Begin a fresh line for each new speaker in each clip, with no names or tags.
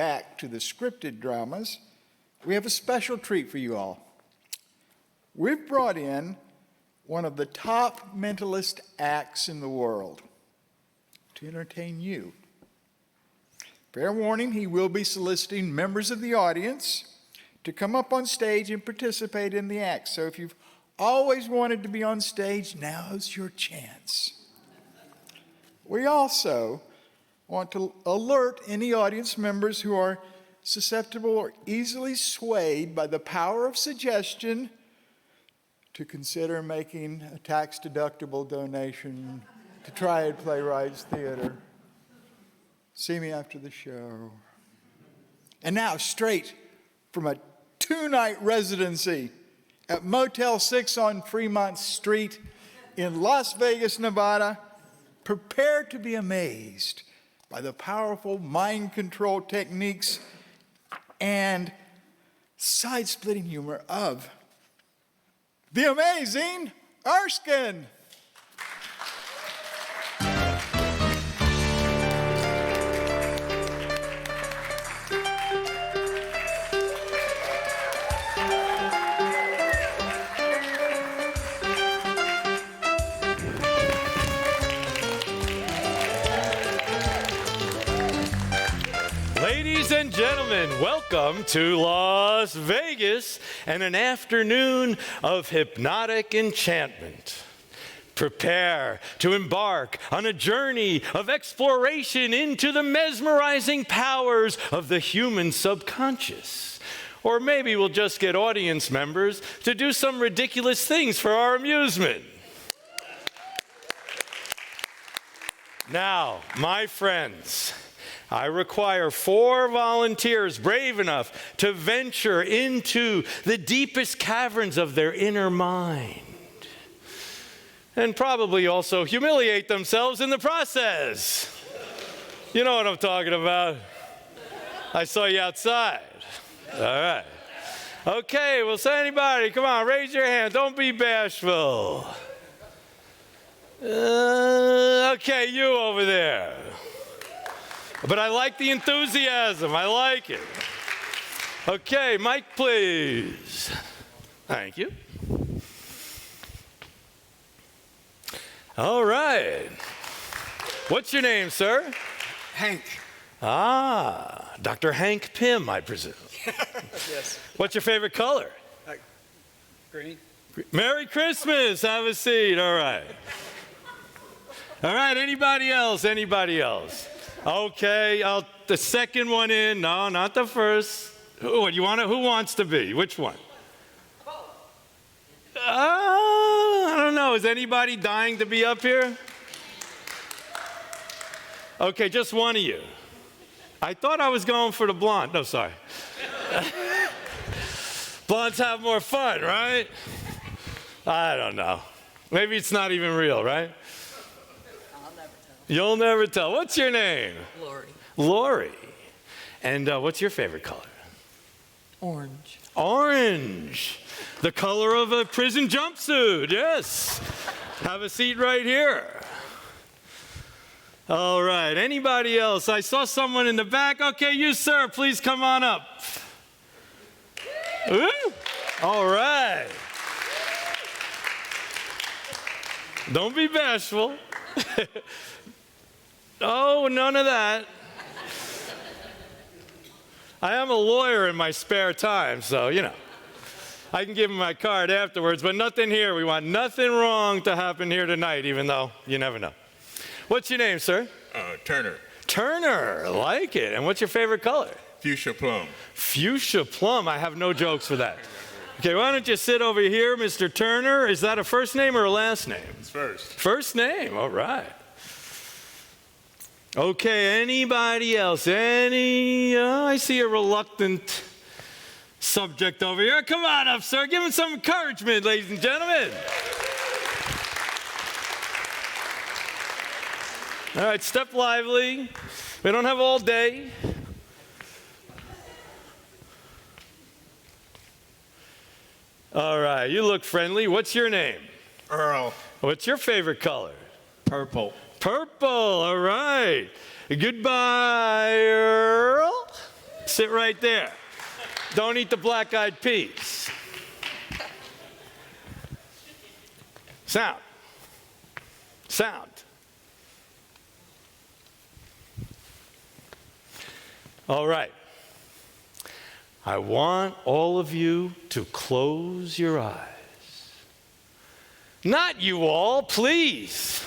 back to the scripted dramas, we have a special treat for you all. We've brought in one of the top mentalist acts in the world to entertain you. Fair warning, he will be soliciting members of the audience to come up on stage and participate in the act. So if you've always wanted to be on stage, now's your chance. We also want to alert any audience members who are susceptible or easily swayed by the power of suggestion to consider making a tax-deductible donation to Triad Playwrights Theater. See me after the show. And now, straight from a 2-night residency at Motel 6 on Fremont Street in Las Vegas, Nevada, prepare to be amazed by the powerful mind control techniques and side-splitting humor of the Amazing Erskine.
Ladies and gentlemen, welcome to Las Vegas and an afternoon of hypnotic enchantment. Prepare to embark on a journey of exploration into the mesmerizing powers of the human subconscious. Or maybe we'll just get audience members to do some ridiculous things for our amusement. Now, my friends, I require 4 volunteers brave enough to venture into the deepest caverns of their inner mind and probably also humiliate themselves in the process. You know what I'm talking about. I saw you outside. All right. Okay, well, say anybody, come on, raise your hand. Don't be bashful. Okay, you over there. But I like the enthusiasm. I like it. Okay, mic, please. Thank you. All right. What's your name, sir?
Hank.
Ah, Dr. Hank Pym, I presume.
Yes.
What's your favorite color?
Green.
Merry Christmas. Have a seat. All right. All right, anybody else? Anybody else? Okay, the second one in. No, not the first. Who wants to be? Which one? I don't know. Is anybody dying to be up here? Okay, just one of you. I thought I was going for the blonde. No, sorry. Blondes have more fun, right? I don't know. Maybe it's not even real, right? You'll never tell. What's your name?
Lori.
Lori. And what's your favorite color?
Orange.
Orange. The color of a prison jumpsuit. Yes. Have a seat right here. All right. Anybody else? I saw someone in the back. Okay, you, sir, please come on up. Ooh. All right. Don't be bashful. Oh, none of that. I am a lawyer in my spare time, so, you know, I can give him my card afterwards, but nothing here. We want nothing wrong to happen here tonight, even though you never know. What's your name, sir?
Turner.
Turner, like it. And what's your favorite color?
Fuchsia plum.
Fuchsia plum. I have no jokes for that. Okay, why don't you sit over here, Mr. Turner? Is that a first name or a last name?
It's first.
First name, all right. Okay, anybody else? I see a reluctant subject over here. Come on up, sir. Give him some encouragement, ladies and gentlemen. All right, step lively. We don't have all day. All right, you look friendly. What's your name?
Earl.
What's your favorite color?
Purple.
Purple, all right. Goodbye, Earl. Sit right there. Don't eat the black-eyed peas. Sound. Sound. All right. I want all of you to close your eyes. Not you all, please.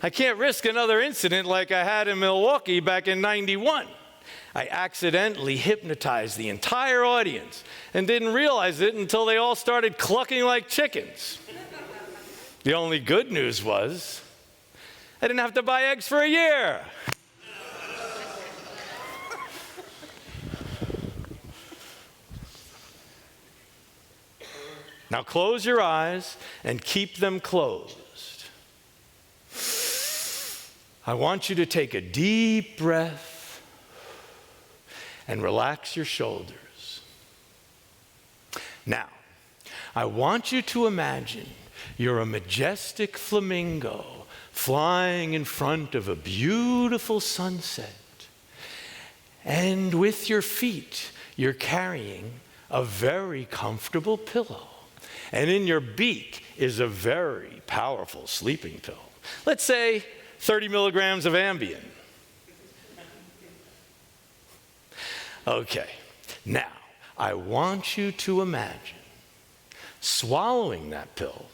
I can't risk another incident like I had in Milwaukee back in '91. I accidentally hypnotized the entire audience and didn't realize it until they all started clucking like chickens. The only good news was I didn't have to buy eggs for a year. Now close your eyes and keep them closed. I want you to take a deep breath and relax your shoulders. Now, I want you to imagine you're a majestic flamingo flying in front of a beautiful sunset. And with your feet, you're carrying a very comfortable pillow. And in your beak is a very powerful sleeping pill. Let's say 30 milligrams of Ambien. Okay, now I want you to imagine swallowing that pill,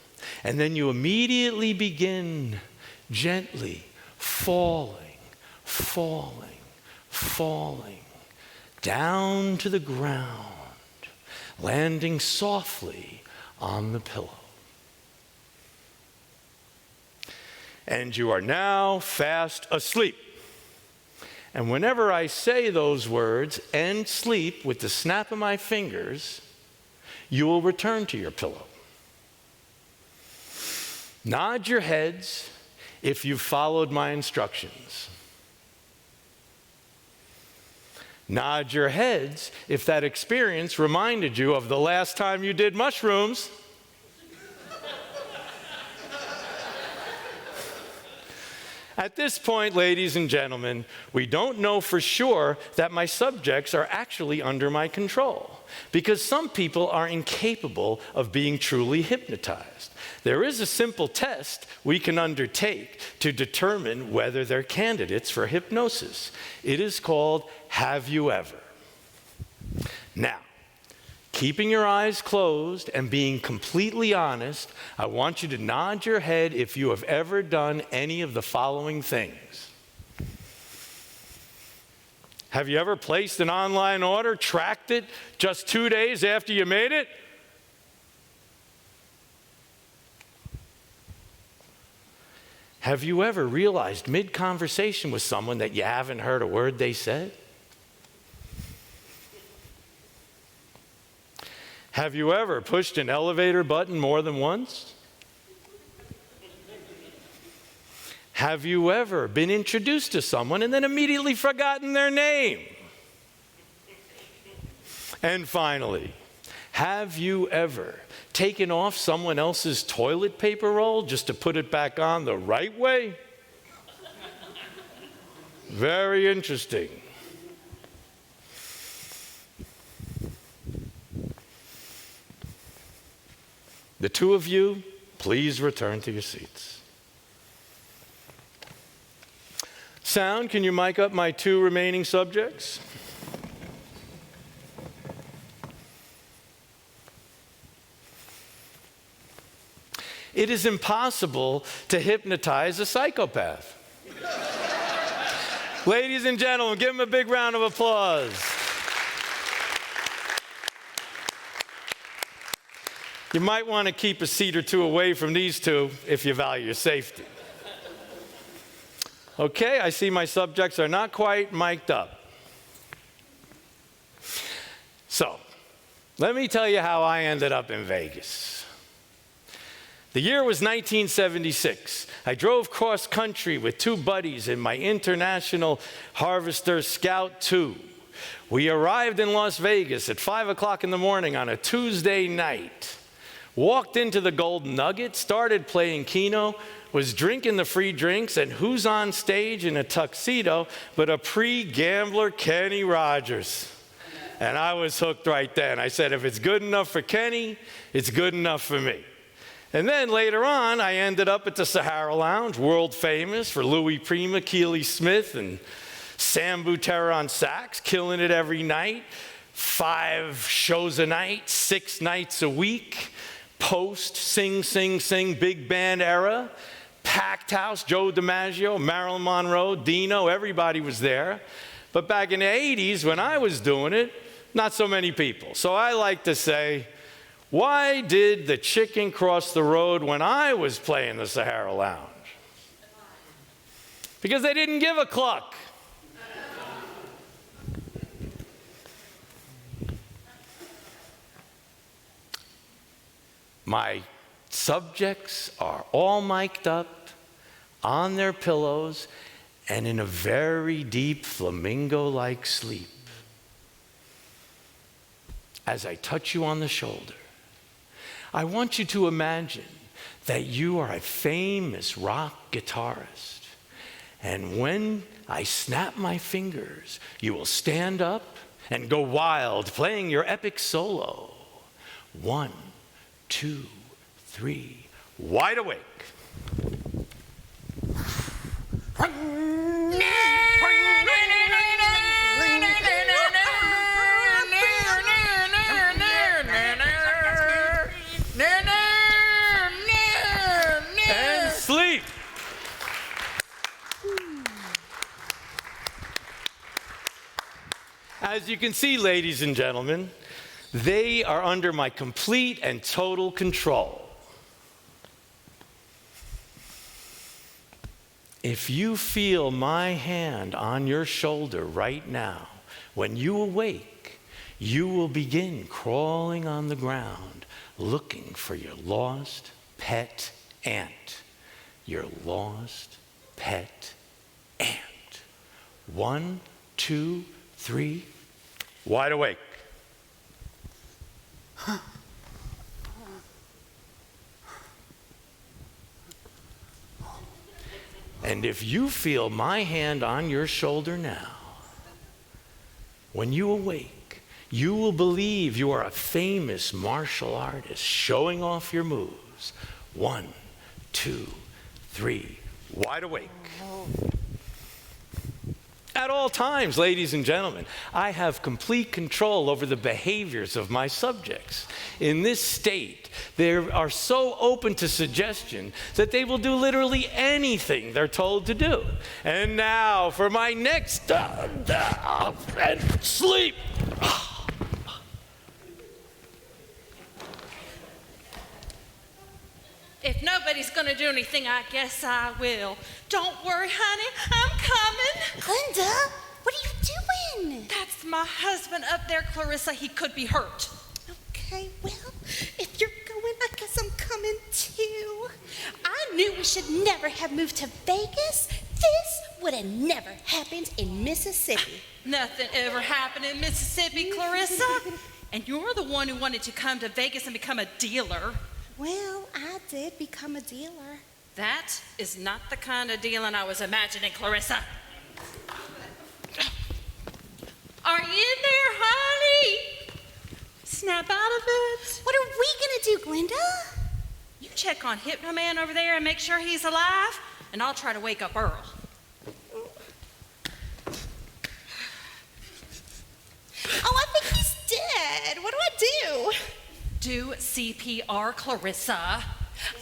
and then you immediately begin gently falling, falling, falling down to the ground, landing softly on the pillow. And you are now fast asleep. And whenever I say those words, end sleep, with the snap of my fingers, you will return to your pillow. Nod your heads if you've followed my instructions. Nod your heads if that experience reminded you of the last time you did mushrooms. At this point, ladies and gentlemen, we don't know for sure that my subjects are actually under my control, because some people are incapable of being truly hypnotized. There is a simple test we can undertake to determine whether they're candidates for hypnosis. It is called Have You Ever? Now, keeping your eyes closed and being completely honest, I want you to nod your head if you have ever done any of the following things. Have you ever placed an online order, tracked it just 2 days after you made it? Have you ever realized mid-conversation with someone that you haven't heard a word they said? Have you ever pushed an elevator button more than once? Have you ever been introduced to someone and then immediately forgotten their name? And finally, have you ever taken off someone else's toilet paper roll just to put it back on the right way? Very interesting. The two of you, please return to your seats. Sound, can you mic up my two remaining subjects? It is impossible to hypnotize a psychopath. Ladies and gentlemen, give them a big round of applause. You might want to keep a seat or two away from these two if you value your safety. Okay, I see my subjects are not quite mic'd up. So, let me tell you how I ended up in Vegas. The year was 1976. I drove cross country with two buddies in my International Harvester Scout 2. We arrived in Las Vegas at 5 o'clock in the morning on a Tuesday night. Walked into the Golden Nugget, started playing Keno, was drinking the free drinks, and who's on stage in a tuxedo but a pre-gambler Kenny Rogers. And I was hooked right then. I said, if it's good enough for Kenny, it's good enough for me. And then later on, I ended up at the Sahara Lounge, world famous for Louis Prima, Keely Smith, and Sam Butera on sax, killing it every night. 5 shows a night, 6 nights a week. Post, sing, big band era. Packed house, Joe DiMaggio, Marilyn Monroe, Dino, everybody was there. But back in the 80s, when I was doing it, not so many people. So I like to say, why did the chicken cross the road when I was playing the Sahara Lounge? Because they didn't give a cluck. My subjects are all mic'd up, on their pillows, and in a very deep flamingo-like sleep. As I touch you on the shoulder, I want you to imagine that you are a famous rock guitarist. And when I snap my fingers, you will stand up and go wild, playing your epic solo. 1, 2, 3, wide awake. And sleep. As you can see, ladies and gentlemen, they are under my complete and total control. If you feel my hand on your shoulder right now, when you awake, you will begin crawling on the ground, looking for your lost pet ant. Your lost pet ant. 1, 2, 3, wide awake. And if you feel my hand on your shoulder now, when you awake, you will believe you are a famous martial artist showing off your moves. 1, 2, 3, wide awake. At all times, ladies and gentlemen, I have complete control over the behaviors of my subjects. In this state, they are so open to suggestion that they will do literally anything they're told to do. And now for my next and sleep.
If nobody's gonna do anything, I guess I will. Don't worry, honey, I'm coming.
Glenda, what are you doing?
That's my husband up there, Clarissa. He could be hurt.
Okay, well, if you're going, I guess I'm coming too. I knew we should never have moved to Vegas. This would have never happened in Mississippi.
Nothing ever happened in Mississippi, Clarissa. And you're the one who wanted to come to Vegas and become a dealer.
Well, I did become a dealer.
That is not the kind of dealing I was imagining, Clarissa. Are you in there, honey? Snap out of it.
What are we gonna do, Glenda?
You check on Hypno-Man over there and make sure he's alive, and I'll try to wake up Earl.
Oh, I think he's dead. What do I do?
Do CPR, Clarissa.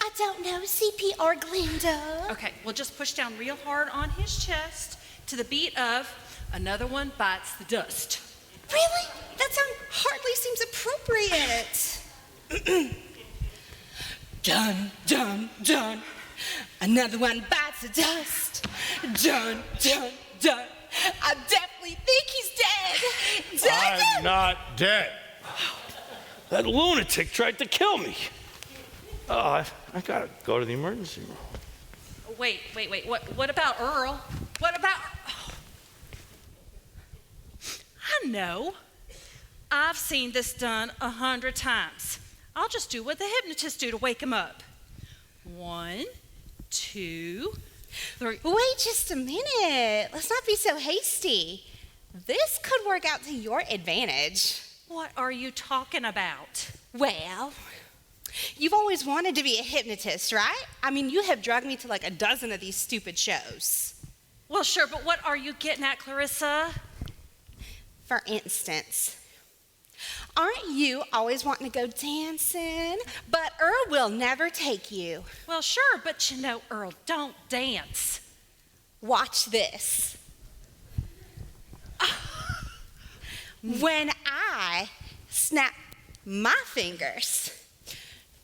I don't know CPR, Glenda.
Okay, well, just push down real hard on his chest to the beat of Another One Bites the Dust.
Really? That sound hardly seems appropriate. Dun, dun, dun. Another one bites the dust. Dun, dun, dun. I definitely think he's dead. Dead?
I'm not dead.
That lunatic tried to kill me. I gotta go to the emergency room.
Wait. What about Earl? What about... Oh. I know. I've seen this done 100 times. I'll just do what the hypnotists do to wake him up. 1, 2, 3.
Wait just a minute. Let's not be so hasty. This could work out to your advantage.
What are you talking about?
Well, you've always wanted to be a hypnotist, right? I mean, you have drugged me to like a dozen of these stupid shows.
Well, sure, but what are you getting at, Clarissa?
For instance, aren't you always wanting to go dancing? But Earl will never take you.
Well, sure, but you know, Earl don't dance.
Watch this. When I snap my fingers,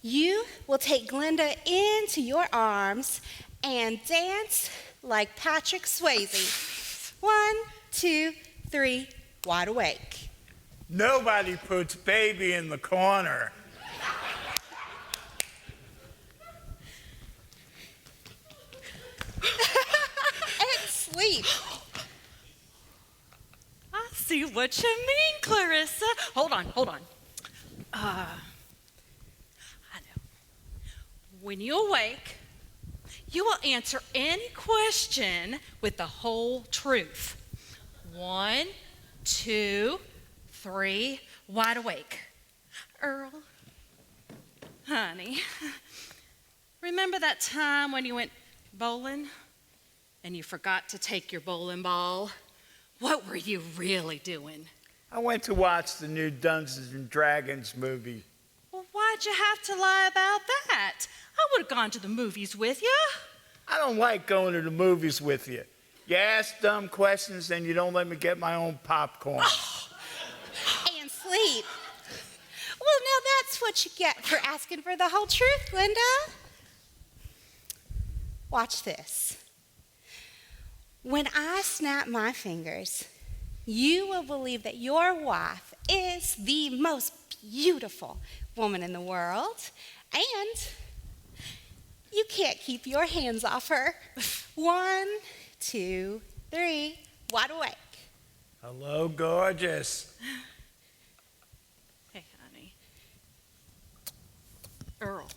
you will take Glenda into your arms and dance like Patrick Swayze. 1, 2, 3, wide awake.
Nobody puts baby in the corner.
And sleep.
I see what you mean, Clarissa. Hold on. I know. When you awake, you will answer any question with the whole truth. 1, 2, 3, wide awake. Earl, honey, remember that time when you went bowling and you forgot to take your bowling ball? What were you really doing?
I went to watch the new Dungeons and Dragons movie.
Well, why'd you have to lie about that? I would have gone to the movies with you.
I don't like going to the movies with you. You ask dumb questions, and you don't let me get my own popcorn.
And sleep. Well, now that's what you get for asking for the whole truth, Glenda. Watch this. When I snap my fingers, you will believe that your wife is the most beautiful woman in the world, and you can't keep your hands off her. 1, 2, 3, wide awake.
Hello, gorgeous.
Hey, honey. Earl,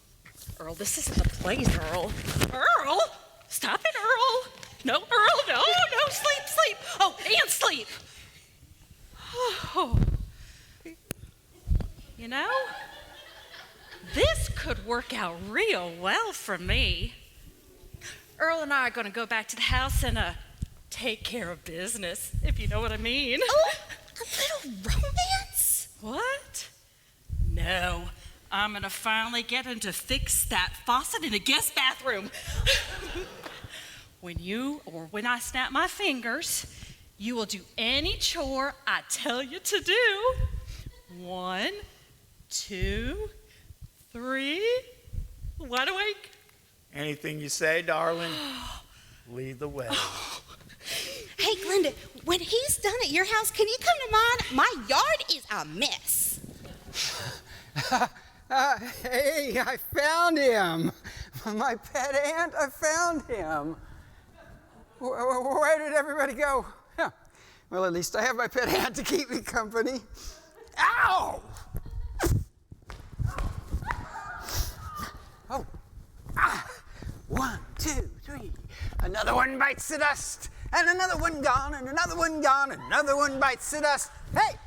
this isn't the place, Earl. Earl! Stop it, Earl! No, Earl, no, sleep. Oh, and sleep. Oh. You know, this could work out real well for me. Earl and I are going to go back to the house and take care of business, if you know what I mean.
Oh, a little romance?
What? No, I'm going to finally get him to fix that faucet in the guest bathroom. When I snap my fingers, you will do any chore I tell you to do. 1, 2, 3, wide awake.
Anything you say, darling, lead the way.
Hey, Glenda, when he's done at your house, can you come to mine? My yard is a mess.
Hey, I found him. My pet ant, I found him. Where did everybody go? Huh. Well, at least I have my pet ant to keep me company. Ow! Oh. 1, 2, 3. Another one bites the dust, and another one gone, and another one gone, and another one bites the dust. Hey,